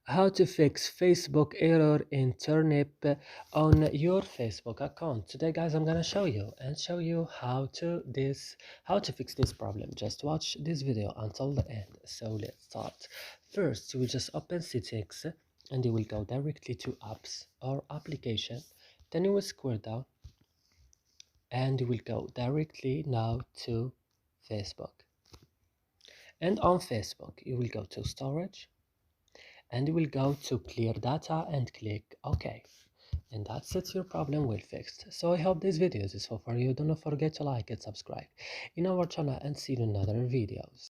How to fix Facebook error in Turnip on your Facebook account. Today guys, I'm gonna show you how to fix this problem. Just watch this video until the end. So let's start. First, you will just open settings and you will go directly to apps or application. Then you will scroll down and you will go directly now to Facebook. And on Facebook, you will go to storage and you will go to clear data and click OK. And that's it, your problem will fixed. So I hope this video is useful for you. Do not forget to like and subscribe in our channel and see you in another videos.